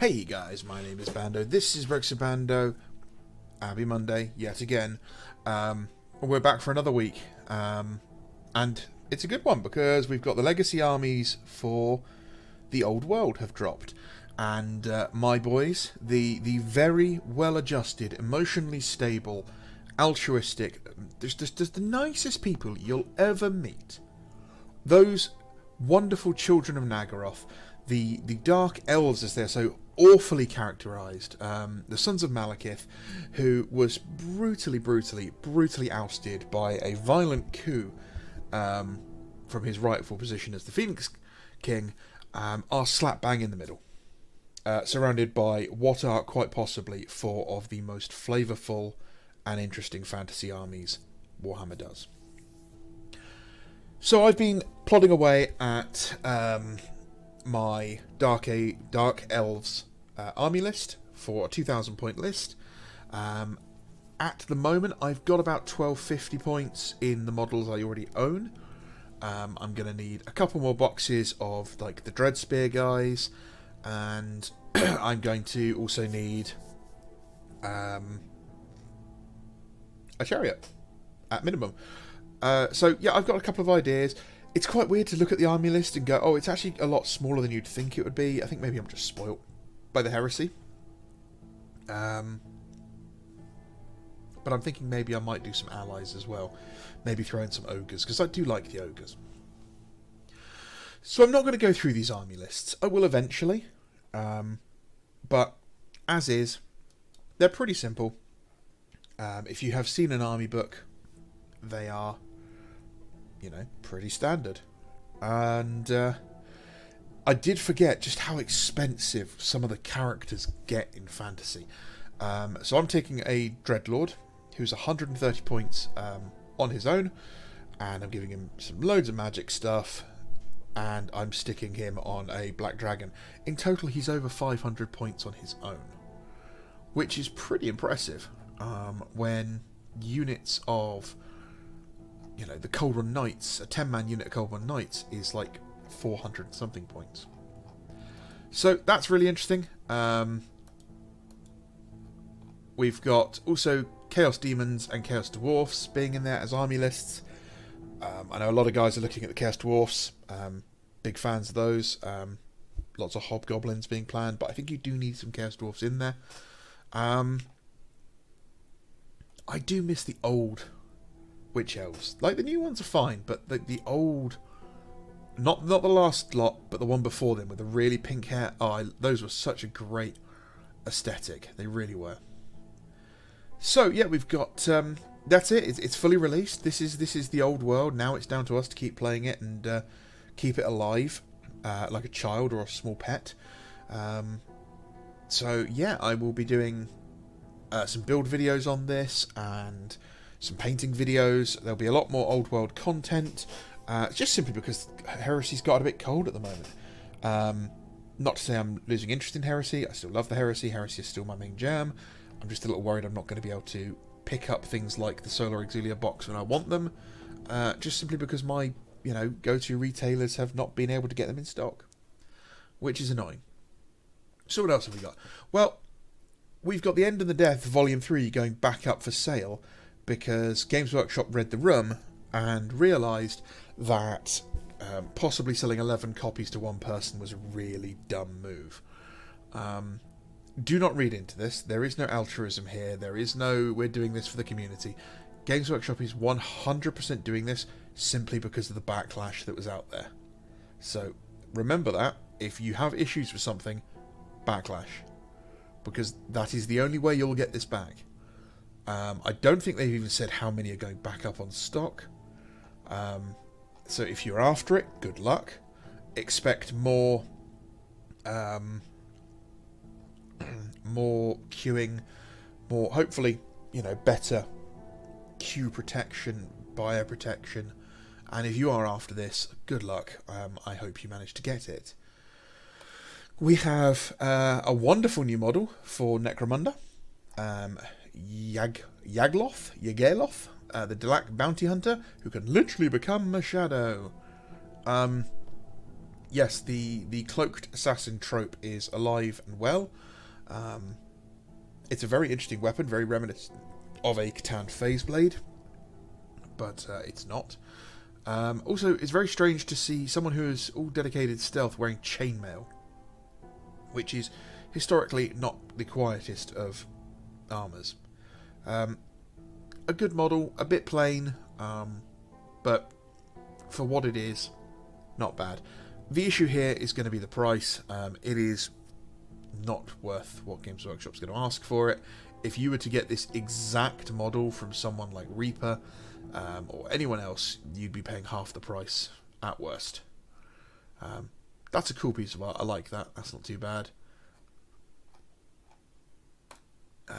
Hey guys, my name is Bando. This is Brexit Bando. Happy Monday, yet again. We're back for another week. And it's a good one because we've got the legacy armies for the old world have dropped. And my boys, the very well-adjusted, emotionally stable, altruistic, just the nicest people you'll ever meet. Those wonderful children of Nagaroth, the dark elves as they're so awfully characterised, the sons of Malekith, who was brutally ousted by a violent coup from his rightful position as the Phoenix King, are slap bang in the middle, surrounded by what are quite possibly four of the most flavourful and interesting fantasy armies Warhammer does. So I've been plodding away at my Dark Elves army list for a 2,000 point list. At the moment, I've got about 1250 points in the models I already own. I'm going to need a couple more boxes of like the Dreadspear guys, and I'm going to also need a chariot at minimum. So yeah, I've got a couple of ideas. It's quite weird to look at the army list and go, oh, it's actually a lot smaller than you'd think it would be. I think maybe I'm just spoilt by the heresy. But I'm thinking maybe I might do some allies as well. Maybe throw in some ogres, because I do like the ogres. So I'm not going to go through these army lists. I will eventually. But as is, they're pretty simple. If you have seen an army book, they are, pretty standard. And I did forget just how expensive some of the characters get in fantasy. So I'm taking a Dreadlord who's 130 points on his own, and I'm giving him some loads of magic stuff, and I'm sticking him on a Black Dragon. In total, he's over 500 points on his own, which is pretty impressive when units of the Cold Run Knights, a 10-man unit of Cold Run Knights is like 400 something points. So that's really interesting. We've got also Chaos Demons and Chaos Dwarfs being in there as army lists. I know a lot of guys are looking at the Chaos Dwarfs. Big fans of those. Lots of Hobgoblins being planned, but I think you do need some Chaos Dwarfs in there. I do miss the old Witch Elves. Like, the new ones are fine, but the old, not the last lot, but the one before them with the really pink hair. Those were such a great aesthetic. They really were. So yeah, we've got that's it. It's fully released. This is the old world. Now it's down to us to keep playing it and keep it alive, like a child or a small pet. So yeah, I will be doing some build videos on this and some painting videos. There'll be a lot more old world content, just simply because Heresy's got a bit cold at the moment. Not to say I'm losing interest in Heresy. I still love the Heresy. Heresy is still my main jam. I'm just a little worried I'm not going to be able to pick up things like the Solar Auxilia box when I want them, just simply because my go-to retailers have not been able to get them in stock, which is annoying. So what else have we got? Well, we've got The End and the Death Volume 3 going back up for sale, because Games Workshop read the room and realised that possibly selling 11 copies to one person was a really dumb move. Do not read into this. There is no altruism here. There is no, we're doing this for the community. Games Workshop is 100% doing this simply because of the backlash that was out there. So remember that. If you have issues with something, backlash. Because that is the only way you'll get this back. I don't think they've even said how many are going back up on stock. So if you're after it, good luck. Expect more more queuing, more, hopefully, better queue protection, bio protection. And if you are after this, good luck. I hope you manage to get it. We have a wonderful new model for Necromunda. Yagloth, the Delac bounty hunter, who can literally become a shadow. yes, the cloaked assassin trope is alive and well. It's a very interesting weapon, very reminiscent of a Catan phase blade, but it's not. Also, it's very strange to see someone who is all dedicated stealth wearing chainmail, which is historically not the quietest of armours. A good model, a bit plain, but for what it is, not bad. The issue here is going to be the price. It is not worth what Games Workshop's going to ask for it. If you were to get this exact model from someone like Reaper or anyone else, you'd be paying half the price at worst. That's a cool piece of art. I like that. That's not too bad.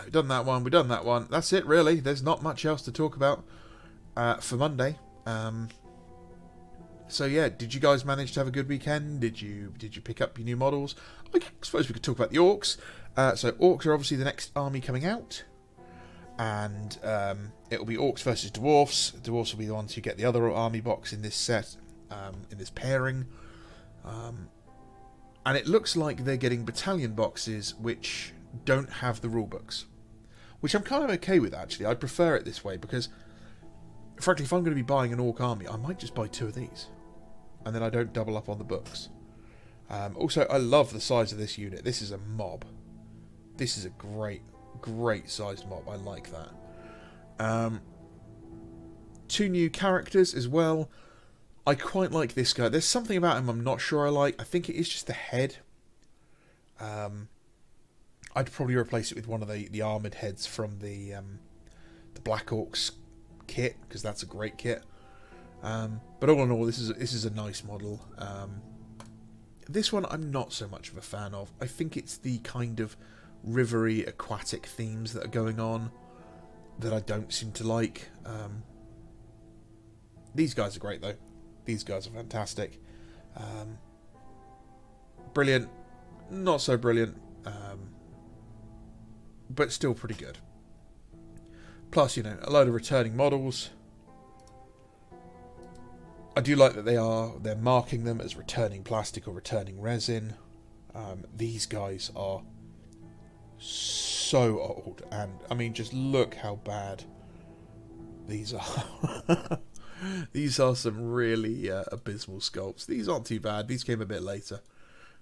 We've done that one. We've done that one. That's it, really. There's not much else to talk about for Monday. So yeah, did you guys manage to have a good weekend? Did you pick up your new models? I suppose we could talk about the Orcs. So Orcs are obviously the next army coming out, and it will be Orcs versus Dwarfs. Dwarfs will be the ones who get the other army box in this set, in this pairing. And it looks like they're getting battalion boxes which don't have the rulebooks, which I'm kind of okay with, actually. I prefer it this way because, frankly, if I'm going to be buying an Orc army, I might just buy 2 of these, and then I don't double up on the books. Also, I love the size of this unit. This is a mob. This is a great sized mob. I like that. 2 new characters as well. I quite like this guy. There's something about him I'm not sure I like. I think it is just the head. I'd probably replace it with one of the armoured heads from the Black Orcs kit, because that's a great kit. But all in all, this is a nice model. This one I'm not so much of a fan of. I think it's the kind of rivery aquatic themes that are going on that I don't seem to like. These guys are great though. These guys are fantastic. Brilliant, not so brilliant, but still pretty good. Plus, you know, a load of returning models. I do like that they're marking them as returning plastic or returning resin. These guys are so old, and I mean, just look how bad these are. These are some really abysmal sculpts. These aren't too bad. These came a bit later,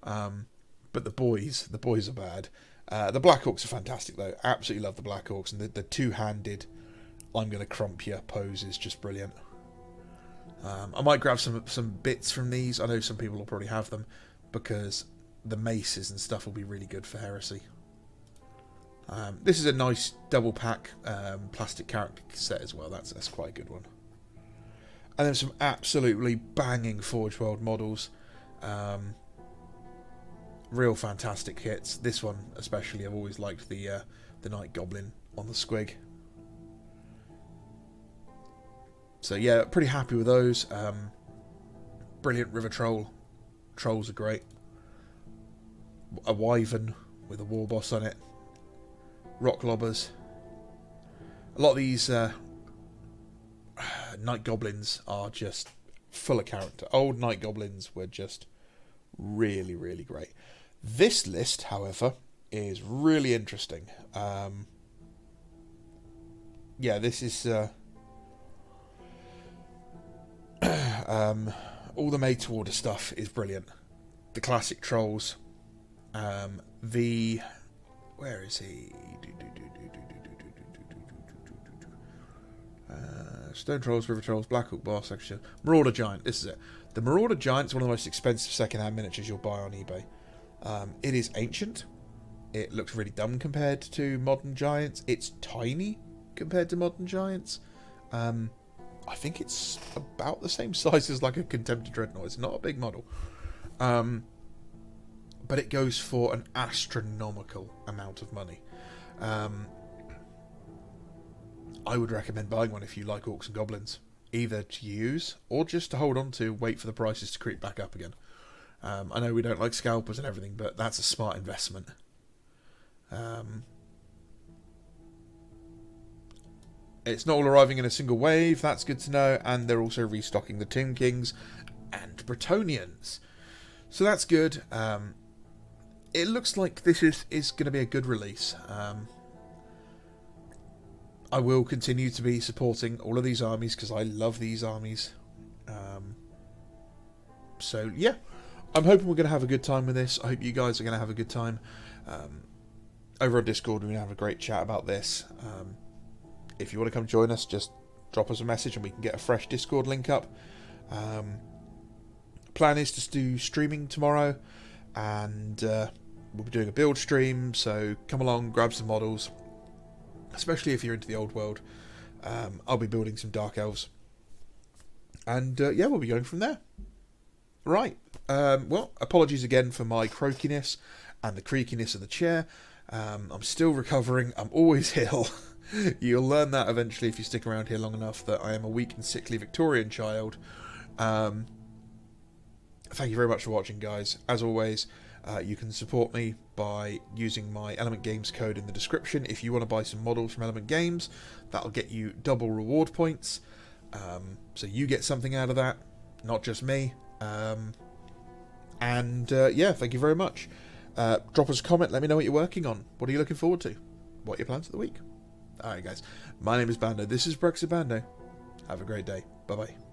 but the boys are bad. The Black Orcs are fantastic though. Absolutely love the Black Orcs, and the two-handed "I'm going to crump you" pose is just brilliant. I might grab some bits from these. I know some people will probably have them because the maces and stuff will be really good for Heresy. This is a nice double pack plastic character set as well. That's quite a good one. And then some absolutely banging Forge World models. Real fantastic kits. This one especially, I've always liked the Night Goblin on the squig. So yeah, pretty happy with those. Brilliant River Troll. Trolls are great. A Wyvern with a War Boss on it. Rock Lobbers. A lot of these Night Goblins are just full of character. Old Night Goblins were just really, really great. This list, however, is really interesting. Yeah, this is... all the made to order stuff is brilliant. The classic trolls. Where is he? Stone Trolls, River Trolls, Black Hawk Boss, actually. Marauder Giant, this is it. The Marauder Giant is one of the most expensive second-hand miniatures you'll buy on eBay. It is ancient. It looks really dumb compared to modern giants. It's tiny compared to modern giants. I think it's about the same size as like a Contemptor Dreadnought. It's not a big model. But it goes for an astronomical amount of money. I would recommend buying one if you like Orcs and Goblins. Either to use, or just to hold on to, wait for the prices to creep back up again. I know we don't like scalpers and everything, but that's a smart investment. It's not all arriving in a single wave, that's good to know, and they're also restocking the Tomb Kings and Bretonnians. So that's good. It looks like this is going to be a good release. I will continue to be supporting all of these armies because I love these armies. So yeah, I'm hoping we're going to have a good time with this. I hope you guys are going to have a good time. Over on Discord, we're going to have a great chat about this. If you want to come join us, just drop us a message and we can get a fresh Discord link up. Plan is to do streaming tomorrow, and we'll be doing a build stream, so come along, grab some models, especially if you're into the old world. I'll be building some Dark Elves, and yeah, we'll be going from there. Right, well, apologies again for my croakiness and the creakiness of the chair. I'm still recovering, I'm always ill. You'll learn that eventually if you stick around here long enough, that I am a weak and sickly Victorian child. Thank you very much for watching, guys. As always, you can support me by using my Element Games code in the description. If you want to buy some models from Element Games, that'll get you double reward points. So you get something out of that, not just me. Yeah, thank you very much. Drop us a comment, let me know what you're working on. What are you looking forward to? What are your plans for the week? Alright, guys. My name is Bando. This is Brexit Bando. Have a great day. Bye-bye.